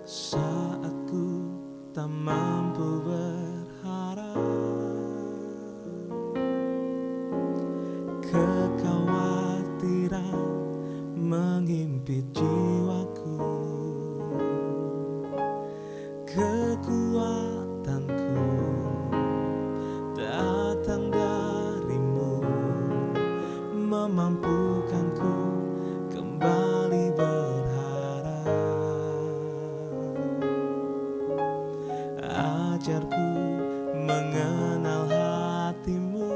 Saat ku tak mampu berharap, kekhawatiran mengimpit jiwaku. Kekuatanku datang darimu, memampukanku kembali berharap. Ajarku mengenal hatimu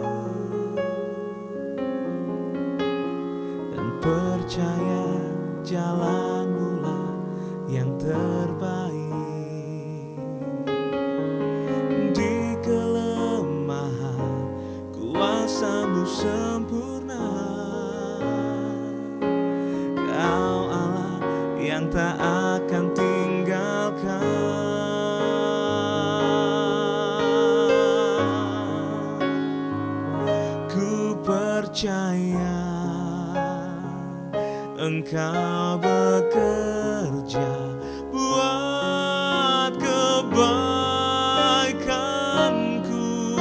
dan percaya jalanmu lah yang terbaik. Di kelemahan kuasa-Mu sempurna, Kau Allah yang tak akan tinggalkan. Ku percaya Engkau bekerja buat kebaikanku,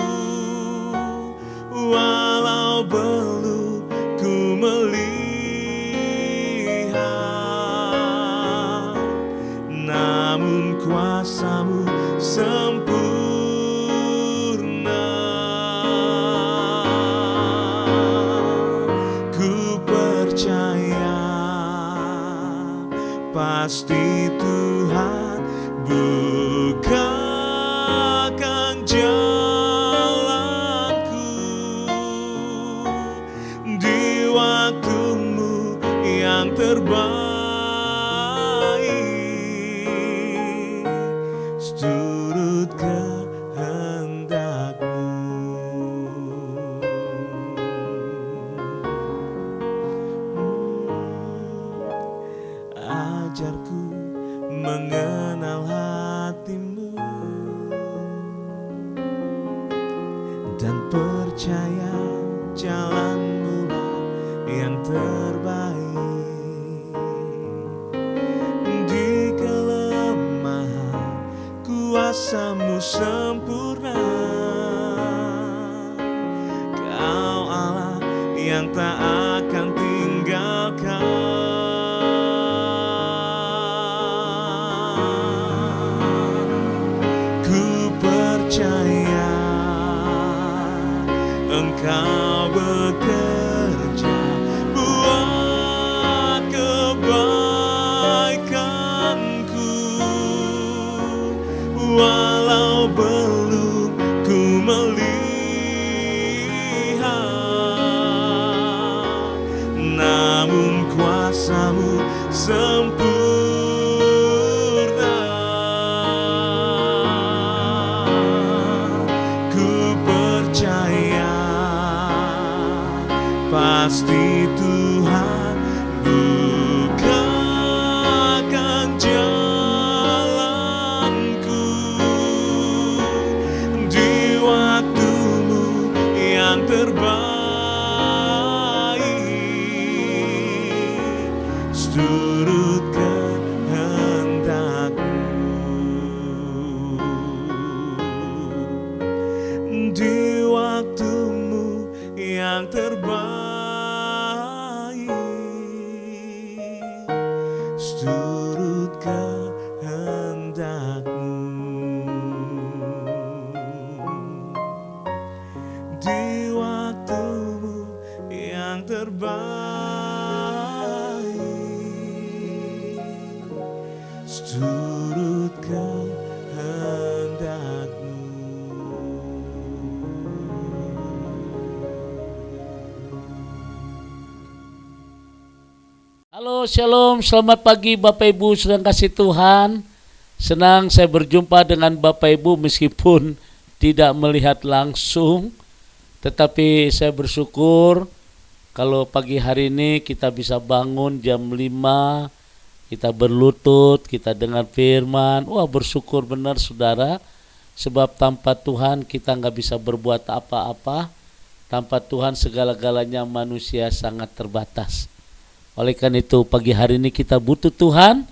walau belum ku melihat, namun kuasa-Mu sempurna. Ku percaya pasti Tuhan bukakan jalanku di waktu-Mu yang terbaik, seturut kehendak-Mu. Ajarku mengenal hati-Mu dan percaya jalan-Mu lah yang terbaik. Di kelemahan kuasa-Mu sempurna, Kau Allah yang tak akan tinggalkan. Percaya Engkau bekerja buat kebaikanku, walau belum ku melihat, namun kuasa-Mu sempurna. Pasti Tuhan bukakan jalanku di waktu-Mu yang terbaik, seturut kehendak-Mu. Di waktu-Mu yang terbaik, seturut kehendak-Mu. Di waktu-Mu yang terbaik, seturut kehendak-Mu. Halo, shalom, selamat pagi Bapak Ibu sedang kasih Tuhan. Senang saya berjumpa dengan Bapak Ibu meskipun tidak melihat langsung, tetapi saya bersyukur kalau pagi hari ini kita bisa bangun jam 5, kita berlutut, kita dengar firman. Wah, bersyukur benar saudara, sebab tanpa Tuhan kita nggak bisa berbuat apa-apa. Tanpa Tuhan segala-galanya manusia sangat terbatas. Oleh karena itu pagi hari ini kita butuh Tuhan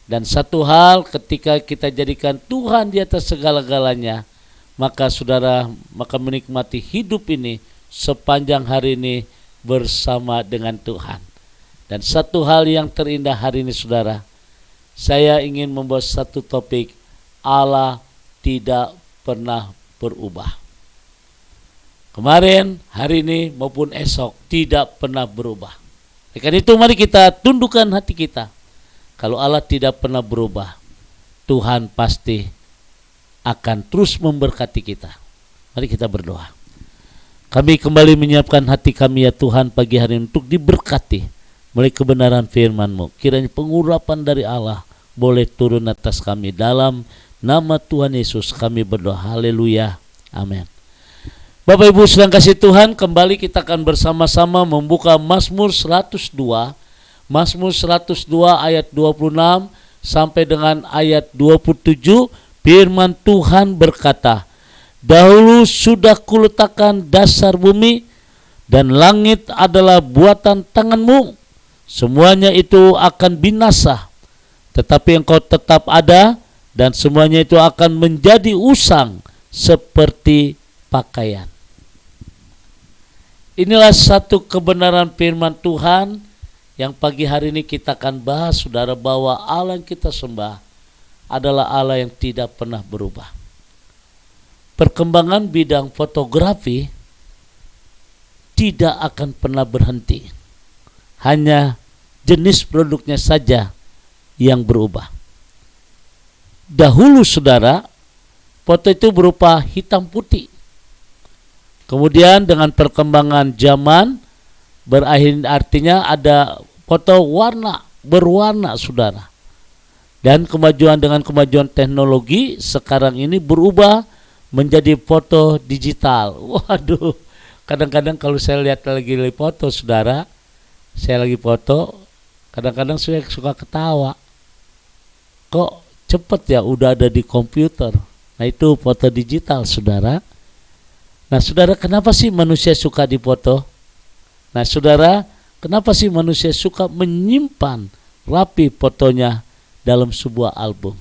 Dan satu hal, ketika kita jadikan Tuhan di atas segala-galanya, maka menikmati hidup ini sepanjang hari ini bersama dengan Tuhan. Dan satu hal yang terindah hari ini saudara, saya ingin membawa satu topik, Allah tidak pernah berubah. Kemarin, hari ini maupun esok tidak pernah berubah. Karena itu mari kita tundukkan hati kita. Kalau Allah tidak pernah berubah, Tuhan pasti akan terus memberkati kita. Mari kita berdoa. Kami kembali menyiapkan hati kami ya Tuhan pagi hari ini untuk diberkati melalui kebenaran firman-Mu. Kiranya pengurapan dari Allah boleh turun atas kami. Dalam nama Tuhan Yesus kami berdoa. Haleluya. Amin. Bapak Ibu sedang kasih Tuhan, kembali kita akan bersama-sama membuka Mazmur 102. Mazmur 102 ayat 26 sampai dengan ayat 27. Firman Tuhan berkata, dahulu sudah kuletakkan dasar bumi, dan langit adalah buatan tangan-Mu. Semuanya itu akan binasa, tetapi Engkau tetap ada, dan semuanya itu akan menjadi usang seperti pakaian. Inilah satu kebenaran firman Tuhan yang pagi hari ini kita akan bahas, saudara, bahwa Allah yang kita sembah adalah Allah yang tidak pernah berubah. Perkembangan bidang fotografi tidak akan pernah berhenti. Hanya jenis produknya saja yang berubah. Dahulu saudara, foto itu berupa hitam putih. Kemudian dengan perkembangan zaman berakhir, artinya ada foto berwarna saudara. Dan dengan kemajuan teknologi sekarang ini berubah menjadi foto digital. Waduh, kadang-kadang kalau saya lihat lagi foto saudara, saya lagi foto, kadang-kadang saya suka ketawa. Kok cepet ya udah ada di komputer. Nah itu foto digital saudara. Nah saudara, kenapa sih manusia suka difoto? Nah saudara, kenapa sih manusia suka menyimpan rapi fotonya dalam sebuah album?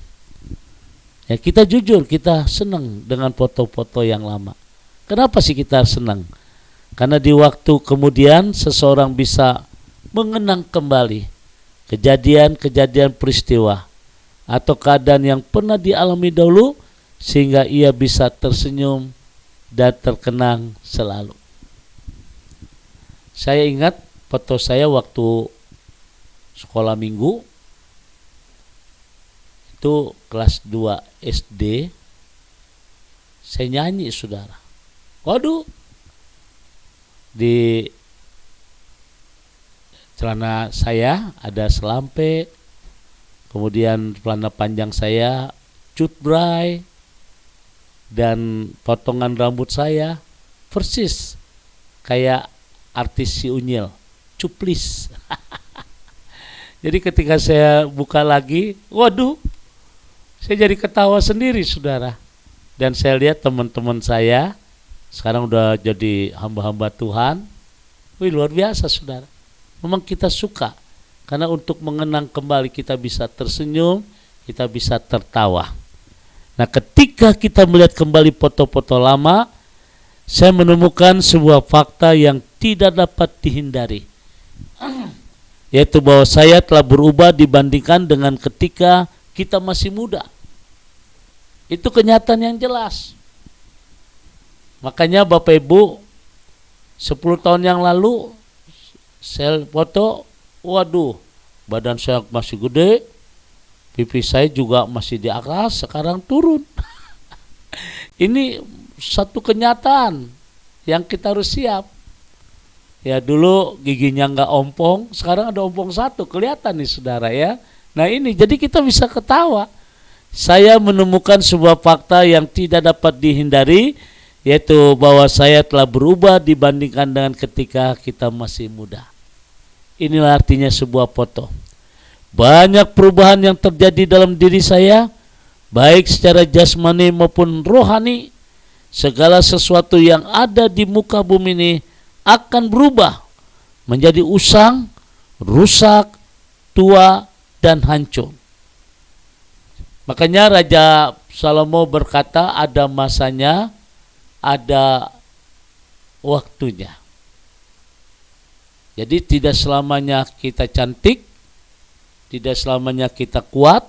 Ya kita jujur, kita senang dengan foto-foto yang lama. Kenapa sih kita senang? Karena di waktu kemudian seseorang bisa mengenang kembali kejadian-kejadian peristiwa atau keadaan yang pernah dialami dahulu, sehingga ia bisa tersenyum dan terkenang selalu. Saya ingat foto saya waktu sekolah minggu, itu kelas 2 SD, saya nyanyi saudara. Waduh, di celana saya ada selampe, kemudian celana panjang saya cutbray, dan potongan rambut saya persis kayak artis si Unyil, cuplis. Jadi ketika saya buka lagi, waduh, saya jadi ketawa sendiri saudara. Dan saya lihat teman-teman saya sekarang udah jadi hamba-hamba Tuhan. Wih, luar biasa saudara. Memang kita suka, karena untuk mengenang kembali kita bisa tersenyum, kita bisa tertawa. Nah ketika kita melihat kembali foto-foto lama, saya menemukan sebuah fakta yang tidak dapat dihindari, yaitu bahwa saya telah berubah dibandingkan dengan ketika kita masih muda. Itu kenyataan yang jelas. Makanya Bapak Ibu, 10 tahun yang lalu saya foto, waduh, badan saya masih gede, pipi saya juga masih di atas, sekarang turun. Ini satu kenyataan yang kita harus siap. Ya dulu giginya nggak ompong, sekarang ada ompong satu, kelihatan nih saudara ya. Nah ini, jadi kita bisa ketawa. Saya menemukan sebuah fakta yang tidak dapat dihindari, yaitu bahwa saya telah berubah dibandingkan dengan ketika kita masih muda. Inilah artinya sebuah foto. Banyak perubahan yang terjadi dalam diri saya, baik secara jasmani maupun rohani. Segala sesuatu yang ada di muka bumi ini akan berubah menjadi usang, rusak, tua, dan hancur. Makanya Raja Salomo berkata ada masanya, ada waktunya. Jadi tidak selamanya kita cantik, tidak selamanya kita kuat,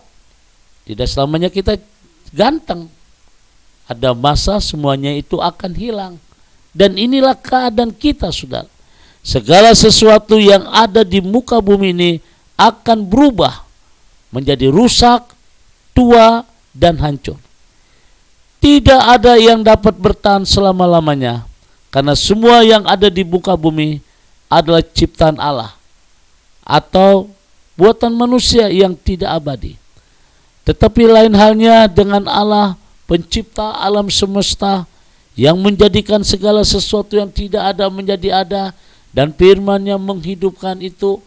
tidak selamanya kita ganteng. Ada masa semuanya itu akan hilang. Dan inilah keadaan kita, saudara. Segala sesuatu yang ada di muka bumi ini akan berubah menjadi rusak, tua, dan hancur. Tidak ada yang dapat bertahan selama-lamanya, karena semua yang ada di muka bumi adalah ciptaan Allah atau buatan manusia yang tidak abadi. Tetapi lain halnya dengan Allah, pencipta alam semesta, yang menjadikan segala sesuatu yang tidak ada menjadi ada, dan firman-Nya menghidupkan itu.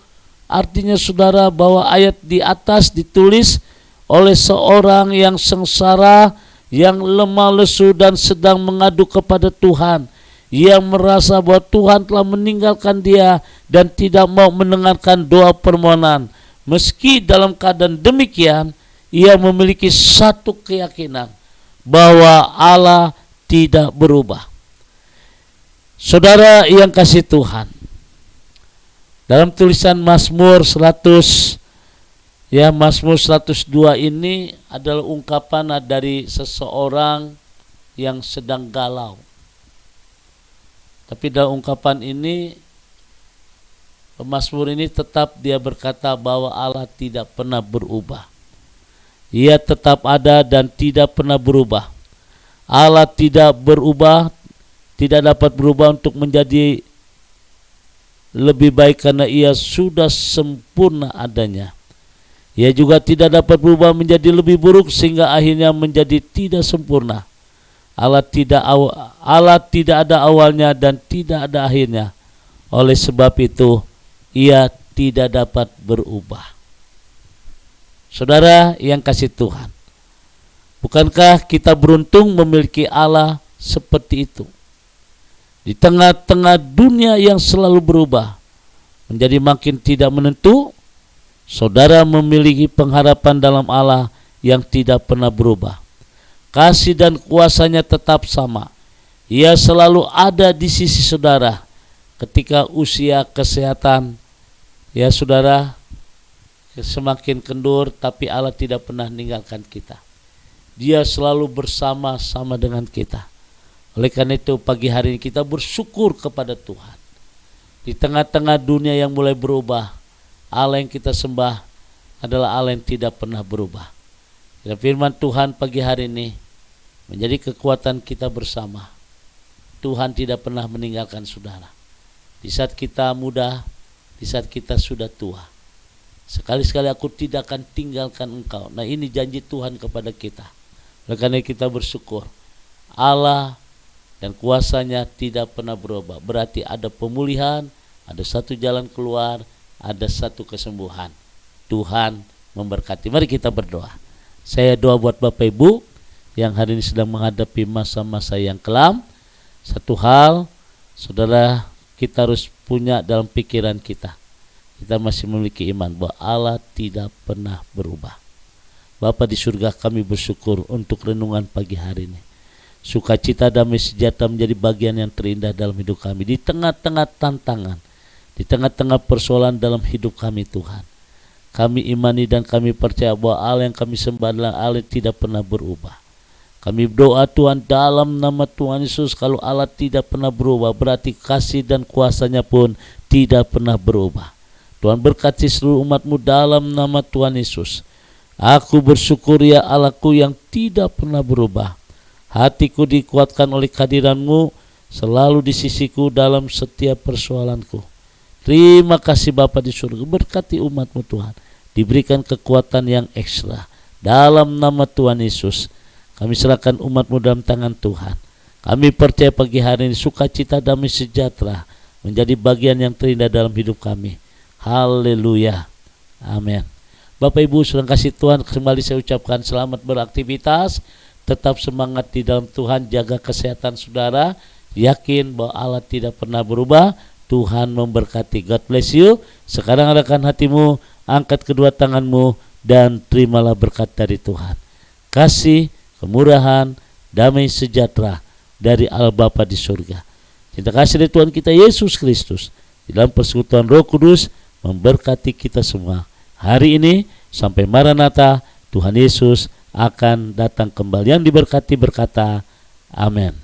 Artinya saudara, bahwa ayat di atas ditulis oleh seorang yang sengsara, yang lemah lesu dan sedang mengadu kepada Tuhan, yang merasa bahwa Tuhan telah meninggalkan dia dan tidak mau mendengarkan doa permohonan. Meski dalam keadaan demikian, ia memiliki satu keyakinan bahwa Allah tidak berubah. Saudara yang kasih Tuhan, dalam tulisan Mazmur 100, Mazmur 102 ini adalah ungkapan dari seseorang yang sedang galau. Tapi dalam ungkapan ini, pemazmur ini tetap dia berkata bahwa Allah tidak pernah berubah. Ia tetap ada dan tidak pernah berubah. Allah tidak berubah, tidak dapat berubah untuk menjadi lebih baik karena ia sudah sempurna adanya. Ia juga tidak dapat berubah menjadi lebih buruk sehingga akhirnya menjadi tidak sempurna. Allah tidak ada awalnya dan tidak ada akhirnya. Oleh sebab itu, ia tidak dapat berubah. Saudara yang kasih Tuhan, bukankah kita beruntung memiliki Allah seperti itu? Di tengah-tengah dunia yang selalu berubah, menjadi makin tidak menentu, saudara memiliki pengharapan dalam Allah yang tidak pernah berubah. Kasih dan kuasa-Nya tetap sama. Ia selalu ada di sisi saudara ketika usia kesehatan, ya saudara, semakin kendur, tapi Allah tidak pernah meninggalkan kita. Dia selalu bersama-sama dengan kita. Oleh karena itu pagi hari ini kita bersyukur kepada Tuhan. Di tengah-tengah dunia yang mulai berubah, Allah yang kita sembah adalah Allah yang tidak pernah berubah. Dan firman Tuhan pagi hari ini menjadi kekuatan kita bersama. Tuhan tidak pernah meninggalkan saudara. Di saat kita muda, di saat kita sudah tua, sekali-sekali aku tidak akan tinggalkan engkau. Nah, ini janji Tuhan kepada kita. Oleh karena kita bersyukur. Allah dan kuasa-Nya tidak pernah berubah. Berarti ada pemulihan, ada satu jalan keluar, ada satu kesembuhan. Tuhan memberkati. Mari kita berdoa. Saya doa buat Bapak Ibu yang hari ini sedang menghadapi masa-masa yang kelam. Satu hal, saudara, kita harus punya dalam pikiran kita. Kita masih memiliki iman bahwa Allah tidak pernah berubah. Bapa di surga, kami bersyukur untuk renungan pagi hari ini. Sukacita, damai sejahtera menjadi bagian yang terindah dalam hidup kami. Di tengah-tengah tantangan, di tengah-tengah persoalan dalam hidup kami Tuhan, kami imani dan kami percaya bahwa Allah yang kami sembah adalah Allah yang tidak pernah berubah. Kami berdoa Tuhan dalam nama Tuhan Yesus, kalau Allah tidak pernah berubah, berarti kasih dan kuasa-Nya pun tidak pernah berubah. Tuhan berkati seluruh umat-Mu dalam nama Tuhan Yesus. Aku bersyukur ya Allahku yang tidak pernah berubah. Hatiku dikuatkan oleh kehadiran-Mu selalu di sisiku dalam setiap persoalanku. Terima kasih Bapa di surga, berkati umat-Mu Tuhan. Diberikan kekuatan yang ekstra. Dalam nama Tuhan Yesus, kami serahkan umat-Mu dalam tangan Tuhan. Kami percaya pagi hari ini sukacita, damai sejahtera menjadi bagian yang terindah dalam hidup kami. Haleluya. Amin. Bapak Ibu sedang kasih Tuhan, kembali saya ucapkan selamat beraktivitas. Tetap semangat di dalam Tuhan, jaga kesehatan saudara. Yakin bahwa Allah tidak pernah berubah. Tuhan memberkati. God bless you. Sekarang arahkan hatimu, angkat kedua tanganmu, dan terimalah berkat dari Tuhan. kasih, kemurahan, damai sejahtera dari Allah Bapa di surga. Cinta kasih dari Tuhan kita Yesus Kristus di dalam persekutuan Roh Kudus memberkati kita semua. Hari ini sampai Maranatha, Tuhan Yesus akan datang kembali. Yang diberkati berkata, amin.